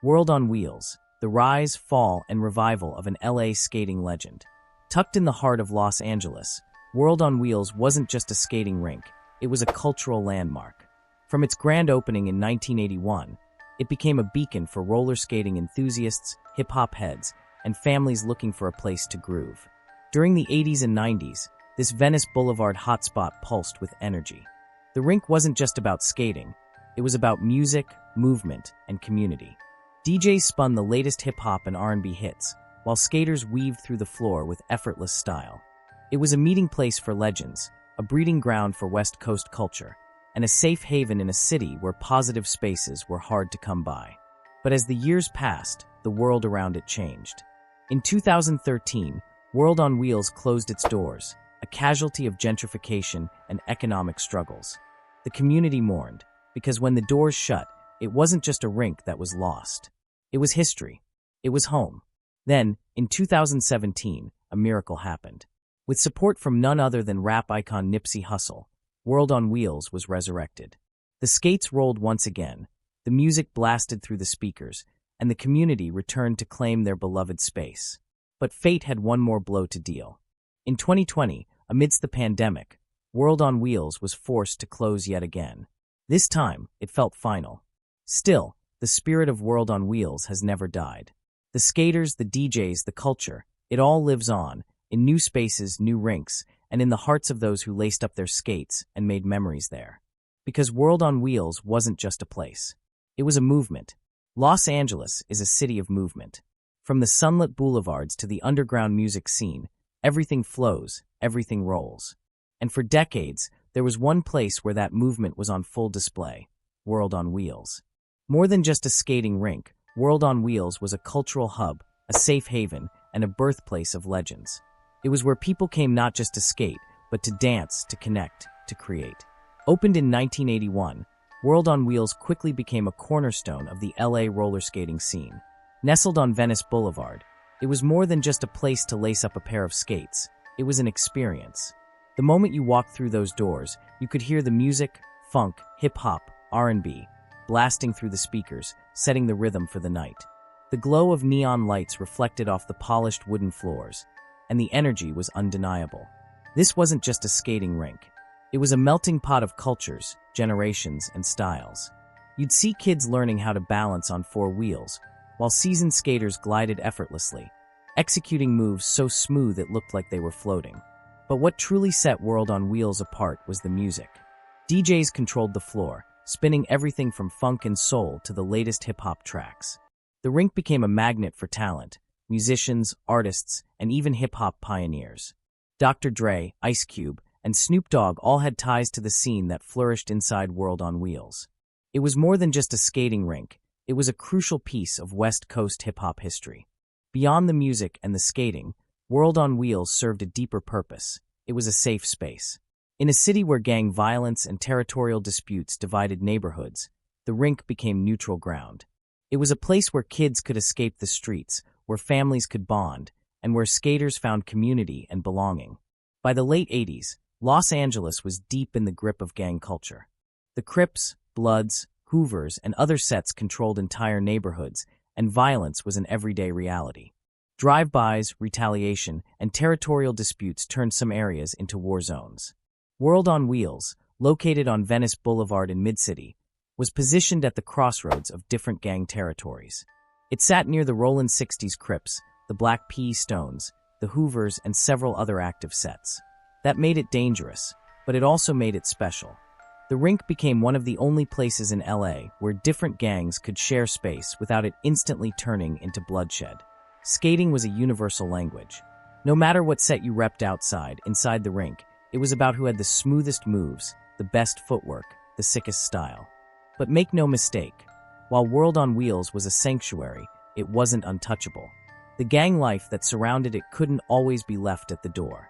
World on Wheels, the rise, fall, and revival of an LA skating legend. Tucked in the heart of Los Angeles, World on Wheels wasn't just a skating rink, it was a cultural landmark. From its grand opening in 1981, it became a beacon for roller skating enthusiasts, hip-hop heads, and families looking for a place to groove. During the 80s and 90s, this Venice Boulevard hotspot pulsed with energy. The rink wasn't just about skating, it was about music, movement, and community. DJs spun the latest hip-hop and R&B hits, while skaters weaved through the floor with effortless style. It was a meeting place for legends, a breeding ground for West Coast culture, and a safe haven in a city where positive spaces were hard to come by. But as the years passed, the world around it changed. In 2013, World on Wheels closed its doors, a casualty of gentrification and economic struggles. The community mourned, because when the doors shut, it wasn't just a rink that was lost. It was history. It was home. Then, in 2017, a miracle happened. With support from none other than rap icon Nipsey Hussle, World on Wheels was resurrected. The skates rolled once again, the music blasted through the speakers, and the community returned to claim their beloved space. But fate had one more blow to deal. In 2020, amidst the pandemic, World on Wheels was forced to close yet again. This time, it felt final. Still, the spirit of World on Wheels has never died. The skaters, the DJs, the culture, it all lives on, in new spaces, new rinks, and in the hearts of those who laced up their skates and made memories there. Because World on Wheels wasn't just a place. It was a movement. Los Angeles is a city of movement. From the sunlit boulevards to the underground music scene, everything flows, everything rolls. And for decades, there was one place where that movement was on full display: World on Wheels. More than just a skating rink, World on Wheels was a cultural hub, a safe haven, and a birthplace of legends. It was where people came not just to skate, but to dance, to connect, to create. Opened in 1981, World on Wheels quickly became a cornerstone of the LA roller skating scene. Nestled on Venice Boulevard, it was more than just a place to lace up a pair of skates. It was an experience. The moment you walked through those doors, you could hear the music, funk, hip-hop, R&B, blasting through the speakers, setting the rhythm for the night. The glow of neon lights reflected off the polished wooden floors, and the energy was undeniable. This wasn't just a skating rink. It was a melting pot of cultures, generations, and styles. You'd see kids learning how to balance on four wheels, while seasoned skaters glided effortlessly, executing moves so smooth it looked like they were floating. But what truly set World on Wheels apart was the music. DJs controlled the floor, spinning everything from funk and soul to the latest hip-hop tracks. The rink became a magnet for talent, musicians, artists, and even hip-hop pioneers. Dr. Dre, Ice Cube, and Snoop Dogg all had ties to the scene that flourished inside World on Wheels. It was more than just a skating rink, it was a crucial piece of West Coast hip-hop history. Beyond the music and the skating, World on Wheels served a deeper purpose. It was a safe space. In a city where gang violence and territorial disputes divided neighborhoods, the rink became neutral ground. It was a place where kids could escape the streets, where families could bond, and where skaters found community and belonging. By the late 80s, Los Angeles was deep in the grip of gang culture. The Crips, Bloods, Hoovers, and other sets controlled entire neighborhoods, and violence was an everyday reality. Drive-bys, retaliation, and territorial disputes turned some areas into war zones. World on Wheels, located on Venice Boulevard in Mid-City, was positioned at the crossroads of different gang territories. It sat near the Rollin' 60s Crips, the Black P. Stones, the Hoovers, and several other active sets. That made it dangerous, but it also made it special. The rink became one of the only places in LA where different gangs could share space without it instantly turning into bloodshed. Skating was a universal language. No matter what set you repped inside the rink, it was about who had the smoothest moves, the best footwork, the sickest style. But make no mistake, while World on Wheels was a sanctuary, it wasn't untouchable. The gang life that surrounded it couldn't always be left at the door.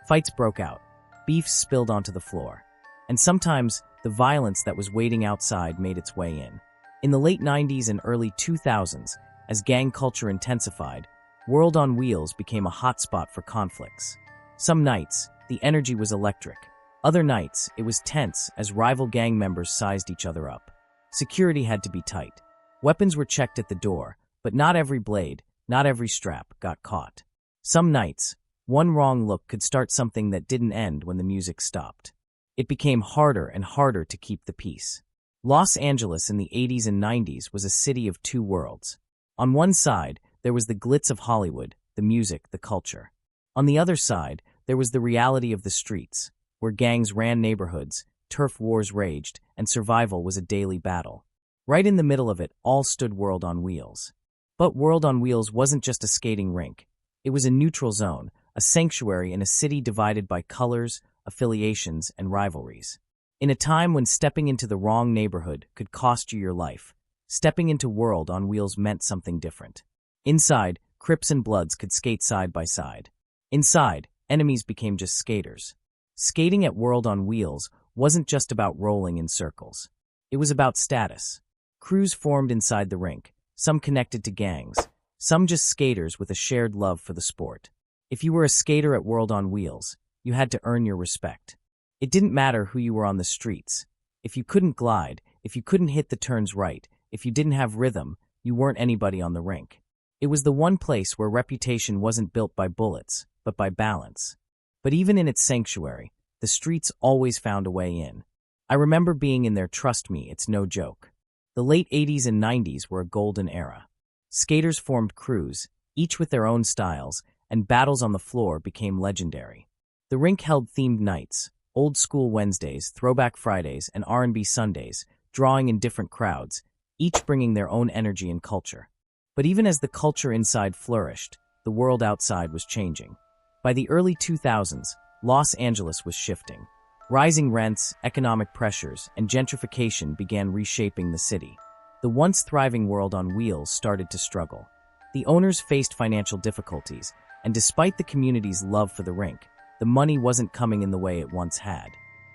Fights broke out, beefs spilled onto the floor, and sometimes the violence that was waiting outside made its way in. In the late 90s and early 2000s, as gang culture intensified, World on Wheels became a hotspot for conflicts. Some nights, the energy was electric. Other nights, it was tense as rival gang members sized each other up. Security had to be tight. Weapons were checked at the door, but not every blade, not every strap got caught. Some nights, one wrong look could start something that didn't end when the music stopped. It became harder and harder to keep the peace. Los Angeles in the 80s and 90s was a city of two worlds. On one side, there was the glitz of Hollywood, the music, the culture. On the other side, there was the reality of the streets, where gangs ran neighborhoods, turf wars raged, and survival was a daily battle. Right in the middle of it all stood World on Wheels. But World on Wheels wasn't just a skating rink. It was a neutral zone, a sanctuary in a city divided by colors, affiliations, and rivalries. In a time when stepping into the wrong neighborhood could cost you your life, stepping into World on Wheels meant something different. Inside, Crips and Bloods could skate side by side. Inside, enemies became just skaters. Skating at World on Wheels wasn't just about rolling in circles. It was about status. Crews formed inside the rink, some connected to gangs, some just skaters with a shared love for the sport. If you were a skater at World on Wheels, you had to earn your respect. It didn't matter who you were on the streets. If you couldn't glide, if you couldn't hit the turns right, if you didn't have rhythm, you weren't anybody on the rink. It was the one place where reputation wasn't built by bullets, but by balance. But even in its sanctuary, the streets always found a way in. I remember being in there, trust me, it's no joke. The late 80s and 90s were a golden era. Skaters formed crews, each with their own styles, and battles on the floor became legendary. The rink held themed nights, old school Wednesdays, throwback Fridays, and R&B Sundays, drawing in different crowds, each bringing their own energy and culture. But even as the culture inside flourished, the world outside was changing. By the early 2000s, Los Angeles was shifting. Rising rents, economic pressures, and gentrification began reshaping the city. The once thriving World on Wheels started to struggle. The owners faced financial difficulties, and despite the community's love for the rink, the money wasn't coming in the way it once had.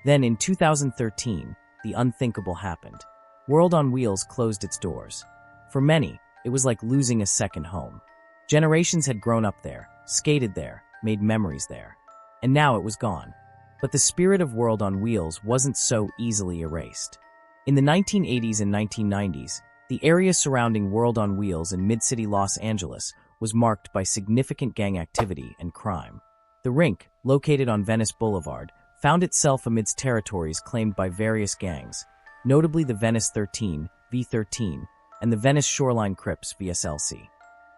Then in 2013, the unthinkable happened. World on Wheels closed its doors. For many, it was like losing a second home. Generations had grown up there, skated there, made memories there. And now it was gone. But the spirit of World on Wheels wasn't so easily erased. In the 1980s and 1990s, the area surrounding World on Wheels in mid-city Los Angeles was marked by significant gang activity and crime. The rink, located on Venice Boulevard, found itself amidst territories claimed by various gangs, notably the Venice 13, V13, and the Venice Shoreline Crips, VSLC.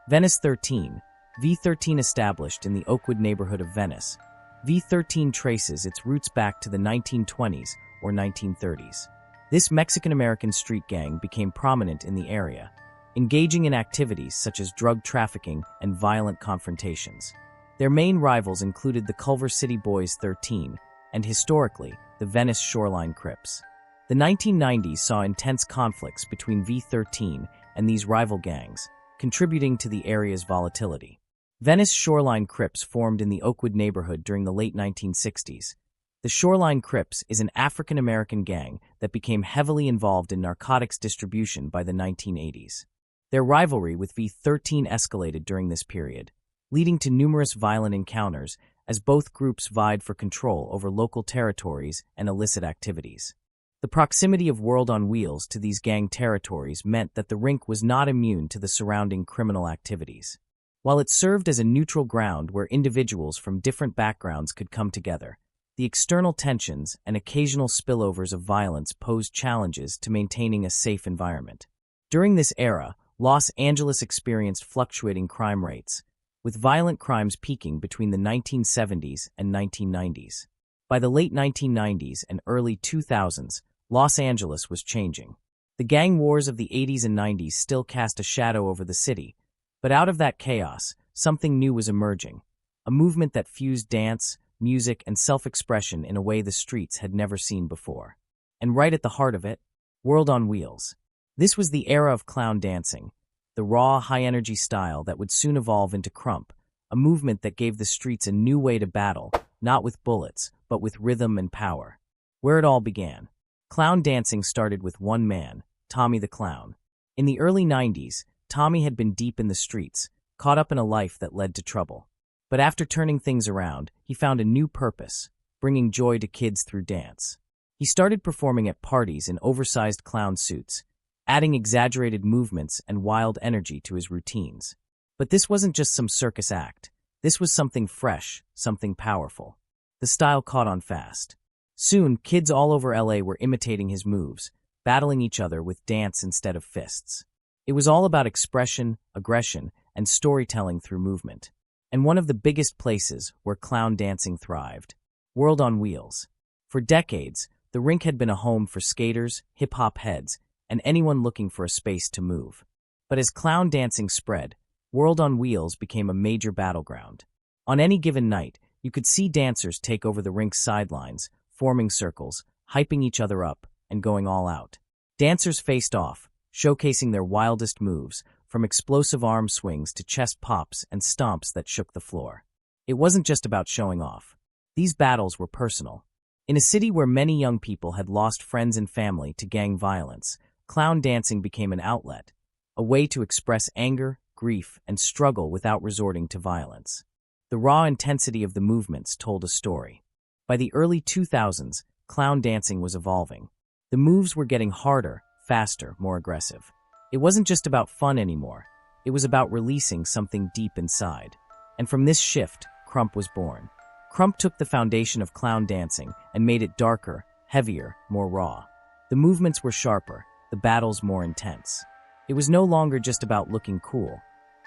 Venice 13, V13 established in the Oakwood neighborhood of Venice. V13 traces its roots back to the 1920s or 1930s. This Mexican-American street gang became prominent in the area, engaging in activities such as drug trafficking and violent confrontations. Their main rivals included the Culver City Boys 13 and, historically, the Venice Shoreline Crips. The 1990s saw intense conflicts between V13 and these rival gangs, contributing to the area's volatility. Venice Shoreline Crips formed in the Oakwood neighborhood during the late 1960s. The Shoreline Crips is an African-American gang that became heavily involved in narcotics distribution by the 1980s. Their rivalry with V13 escalated during this period, leading to numerous violent encounters as both groups vied for control over local territories and illicit activities. The proximity of World on Wheels to these gang territories meant that the rink was not immune to the surrounding criminal activities. While it served as a neutral ground where individuals from different backgrounds could come together, the external tensions and occasional spillovers of violence posed challenges to maintaining a safe environment. During this era, Los Angeles experienced fluctuating crime rates, with violent crimes peaking between the 1970s and 1990s. By the late 1990s and early 2000s, Los Angeles was changing. The gang wars of the 80s and 90s still cast a shadow over the city, but out of that chaos, something new was emerging, a movement that fused dance, music, and self-expression in a way the streets had never seen before. And right at the heart of it, World on Wheels. This was the era of clown dancing, the raw, high-energy style that would soon evolve into krump, a movement that gave the streets a new way to battle, not with bullets, but with rhythm and power. Where it all began. Clown dancing started with one man, Tommy the Clown. In the early 90s, Tommy had been deep in the streets, caught up in a life that led to trouble. But after turning things around, he found a new purpose, bringing joy to kids through dance. He started performing at parties in oversized clown suits, adding exaggerated movements and wild energy to his routines. But this wasn't just some circus act. This was something fresh, something powerful. The style caught on fast. Soon, kids all over LA were imitating his moves, battling each other with dance instead of fists. It was all about expression, aggression, and storytelling through movement. And one of the biggest places where clown dancing thrived, World on Wheels. For decades, the rink had been a home for skaters, hip-hop heads, and anyone looking for a space to move. But as clown dancing spread, World on Wheels became a major battleground. On any given night, you could see dancers take over the rink's sidelines, forming circles, hyping each other up, and going all out. Dancers faced off, showcasing their wildest moves, from explosive arm swings to chest pops and stomps that shook the floor. It wasn't just about showing off. These battles were personal. In a city where many young people had lost friends and family to gang violence, clown dancing became an outlet, a way to express anger, grief, and struggle without resorting to violence. The raw intensity of the movements told a story. By the early 2000s, clown dancing was evolving. The moves were getting harder, faster, more aggressive. It wasn't just about fun anymore. It was about releasing something deep inside. And from this shift, Crump was born. Crump took the foundation of clown dancing and made it darker, heavier, more raw. The movements were sharper, the battles more intense. It was no longer just about looking cool.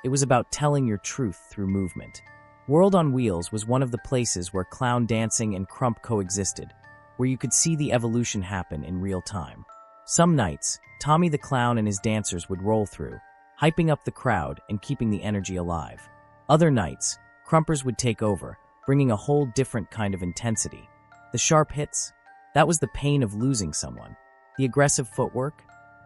It was about telling your truth through movement. World on Wheels was one of the places where clown dancing and Crump coexisted, where you could see the evolution happen in real time. Some nights, Tommy the Clown and his dancers would roll through, hyping up the crowd and keeping the energy alive. Other nights, Crumpers would take over, bringing a whole different kind of intensity. The sharp hits, that was the pain of losing someone. The aggressive footwork,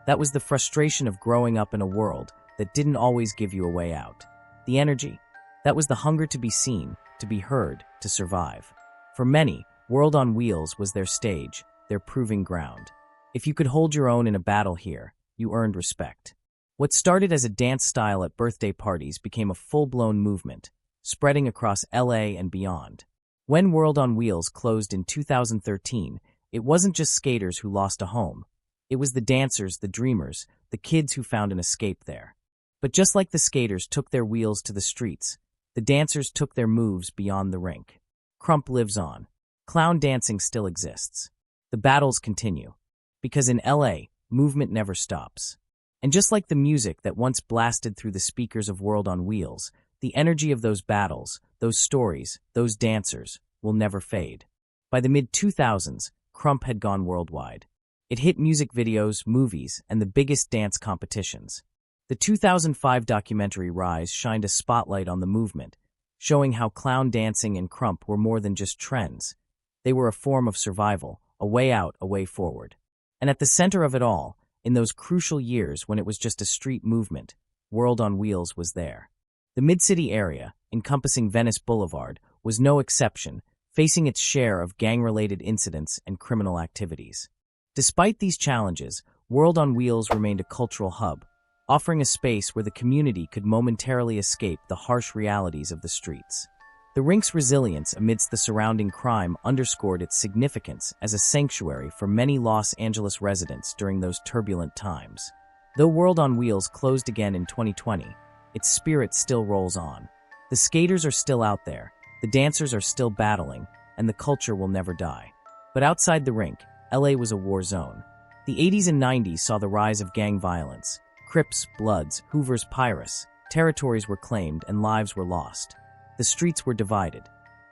that was the frustration of growing up in a world that didn't always give you a way out. The energy, that was the hunger to be seen, to be heard, to survive. For many, World on Wheels was their stage, their proving ground. If you could hold your own in a battle here, you earned respect. What started as a dance style at birthday parties became a full-blown movement, spreading across LA and beyond. When World on Wheels closed in 2013, it wasn't just skaters who lost a home. It was the dancers, the dreamers, the kids who found an escape there. But just like the skaters took their wheels to the streets, the dancers took their moves beyond the rink. Crump lives on. Clown dancing still exists. The battles continue. Because in LA, movement never stops. And just like the music that once blasted through the speakers of World on Wheels, the energy of those battles, those stories, those dancers, will never fade. By the mid-2000s, Crump had gone worldwide. It hit music videos, movies, and the biggest dance competitions. The 2005 documentary Rise shined a spotlight on the movement, showing how clown dancing and Crump were more than just trends. They were a form of survival, a way out, a way forward. And at the center of it all, in those crucial years when it was just a street movement, World on Wheels was there. The Mid-City area, encompassing Venice Boulevard, was no exception, facing its share of gang-related incidents and criminal activities. Despite these challenges, World on Wheels remained a cultural hub, offering a space where the community could momentarily escape the harsh realities of the streets. The rink's resilience amidst the surrounding crime underscored its significance as a sanctuary for many Los Angeles residents during those turbulent times. Though World on Wheels closed again in 2020, its spirit still rolls on. The skaters are still out there, the dancers are still battling, and the culture will never die. But outside the rink, LA was a war zone. The 80s and 90s saw the rise of gang violence. Crips, Bloods, Hoovers, Pirates. Territories were claimed and lives were lost. The streets were divided.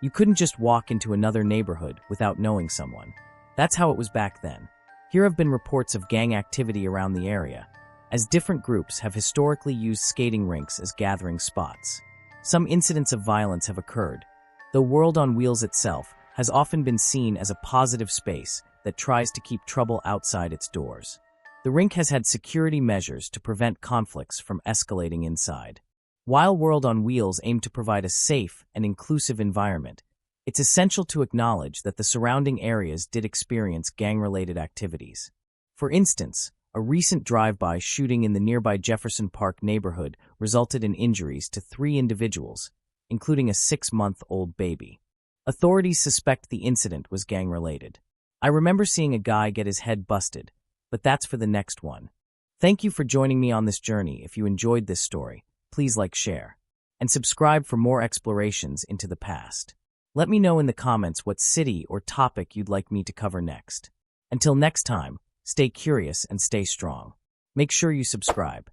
You couldn't just walk into another neighborhood without knowing someone. That's how it was back then. Here have been reports of gang activity around the area, as different groups have historically used skating rinks as gathering spots. Some incidents of violence have occurred, though World on Wheels itself has often been seen as a positive space that tries to keep trouble outside its doors. The rink has had security measures to prevent conflicts from escalating inside. While World on Wheels aimed to provide a safe and inclusive environment, it's essential to acknowledge that the surrounding areas did experience gang-related activities. For instance, a recent drive-by shooting in the nearby Jefferson Park neighborhood resulted in injuries to 3 individuals, including a 6-month-old baby. Authorities suspect the incident was gang-related. I remember seeing a guy get his head busted, but that's for the next one. Thank you for joining me on this journey. If you enjoyed this story, please like, share, and subscribe for more explorations into the past. Let me know in the comments what city or topic you'd like me to cover next. Until next time, stay curious and stay strong. Make sure you subscribe.